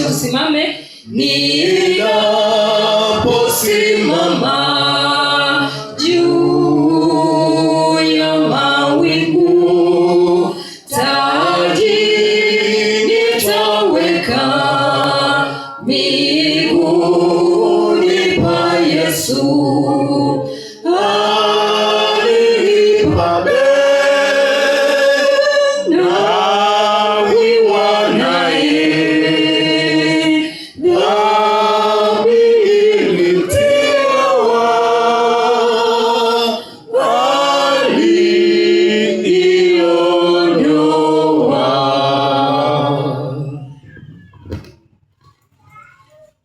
Tusimame. Ninaposimama juu ya mawingu, taji nitaweka miguuni pa Yesu.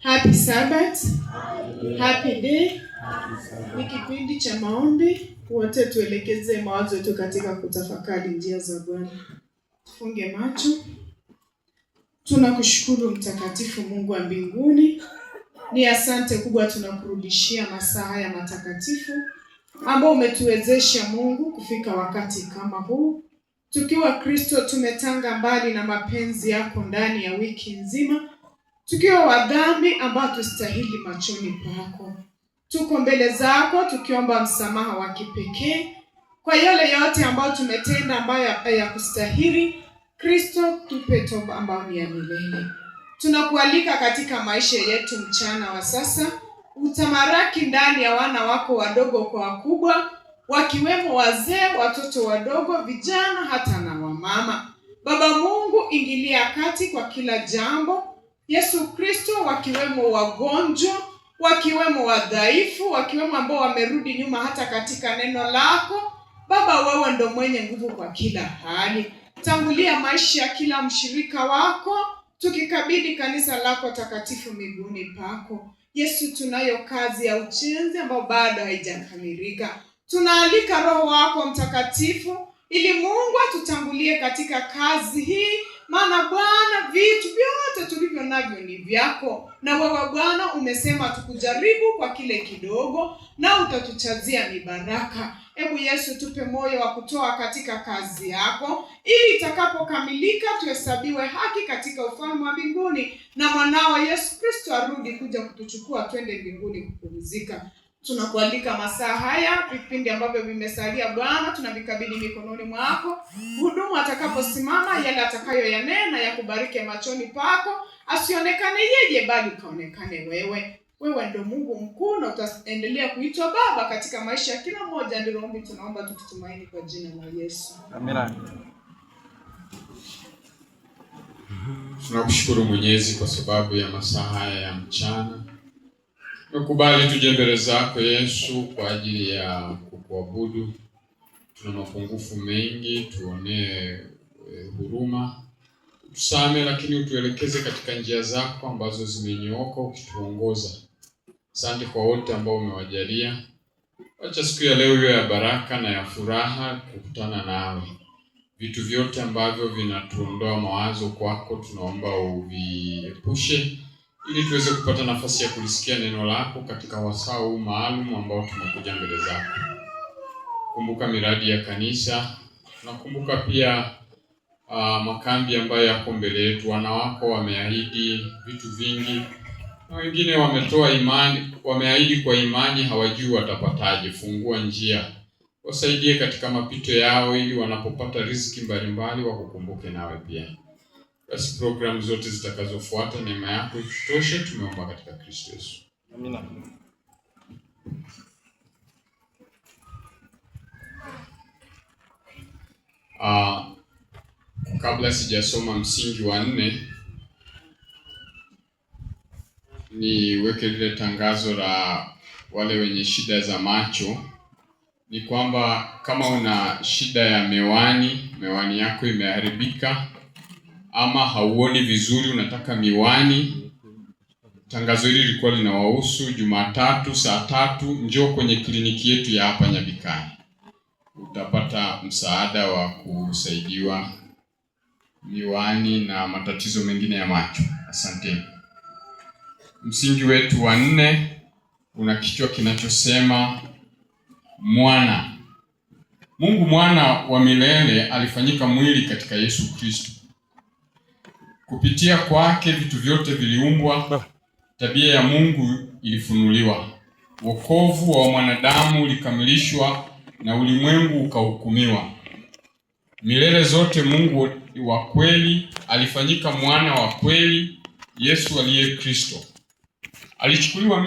Happy Sabbath. Happy day. Ni kipindi cha maombi. Wote tuelekeze mawazo yetu katika kutafakari njia za Bwana. Tufunge macho. Tunakushukuru mtakatifu Mungu wa mbinguni. Ni asante kubwa tunakurudishia masaa haya matakatifu ambao umetuwezesha Mungu kufika wakati kama huu. Tukiwa Kristo tumetanga mbali na mapenzi yako ndani ya wiki nzima. Tukiwa wadhambi ambao tustahili machoni pako. Tuko mbele zako tukiomba msamaha wa kipekee kwa yale yote ambayo tumetenda ambayo hayakustahili. Kristo, tupe toba ambayo ni ya milele. Tunakualika katika maisha yetu mchana wa sasa. Utamaraki ndani ya wana wako wadogo kwa wakubwa, wakiwemo wazee, watoto wadogo, vijana hata na wamama. Baba Mungu, ingilia kati kwa kila jambo. Yesu Kristo, wakiwemo wagonjwa, wakiwemo wadhaifu, wakiwemo ambao wamerudi nyuma hata katika neno lako. Baba, wewe ndo mwenye nguvu kwa kila hali. Tangulia maisha ya kila mshirika wako, tukikabidhi kanisa lako takatifu miguuni pako. Yesu, tunayo kazi ya ujenzi ambayo bado haijakamilika. Tunaalika Roho wako Mtakatifu ili Mungu atutangulie katika kazi hii. Maana Bwana, vitu vyote tulivyo navyo ni vyako. Na wewe Bwana umesema tukujaribu kwa kile kidogo na utatuchazia mibaraka. Hebu Yesu, tupe moyo wa kutoa katika kazi yako, ili itakapokamilika tuhesabiwe haki katika ufalme wa mbinguni, na mwanao Yesu Kristo arudi kuja kutuchukua twende mbinguni kupumzika. Tunakualika masaa haya, vipindi ambavyo vimesalia Bwana, tunavikabidhi mikononi mwako. Hudumu atakaposimama, yale atakayoyanena ya kubariki machoni pako, asionekane yeye bali kaonekane wewe. Wewe ndio Mungu mkuu na utaendelea kuitwa Baba katika maisha ya kila mmoja. Ndilo ombi tunaomba tukitumaini kwa jina la Yesu. Amina. Tunakushukuru Mwenyezi kwa sababu ya masaa haya ya mchana. Tukubali tuje mbele zako Yesu kwa ajili ya kukuabudu. Tuna mapungufu mengi, tuonee huruma. Tusamehe, lakini utuelekeze katika njia zako ambazo zimenyooka ukituongoza. Asante kwa wote ambao umewajalia. Acha siku ya leo iwe ya baraka na ya furaha kukutana nawe. Vitu vyote ambavyo vinatuondoa mawazo kwako tunaomba uviepushe, ili tuweze kupata nafasi ya kulisikia neno lako katika wasaa huu maalum ambao tumekuja mbele zako. Kumbuka miradi ya kanisa. Tunakumbuka pia makambi ambayo yako mbele yetu. Wana wako wameahidi vitu vingi, na wengine wametoa imani, wameahidi kwa imani, hawajui watapataje. Fungua njia, wasaidie katika mapito yao, ili wanapopata riziki mbalimbali wakukumbuke nawe pia. Basi program zote zitakazofuata, neema yako itutoshe. Tumeomba katika Kristo Yesu. Amina. Kabla sijasoma msingi wa 4, niweke lile tangazo la wale wenye shida za macho. Ni kwamba kama una shida ya miwani yako imeharibika ama hauoni vizuri, unataka miwani, tangazo hili lilikuwa linawahusu. Jumatatu saa 3 njoo kwenye kliniki yetu ya hapa Nyabikani. Utapata msaada wa kusaidiwa miwani na matatizo mengine ya macho. Asante. Msingi wetu wa 4 una kichwa kinachosema mwana. Mungu mwana wa milele alifanyika mwili katika Yesu Kristo. Kupitia kwake vitu vyote viliumbwa, tabia ya Mungu ilifunuliwa. Wokovu wa mwanadamu ulikamilishwa na ulimwengu ukahukumiwa. Milele zote Mungu wa kweli alifanyika mwana wa kweli, Yesu aliye Kristo. Alichukuliwa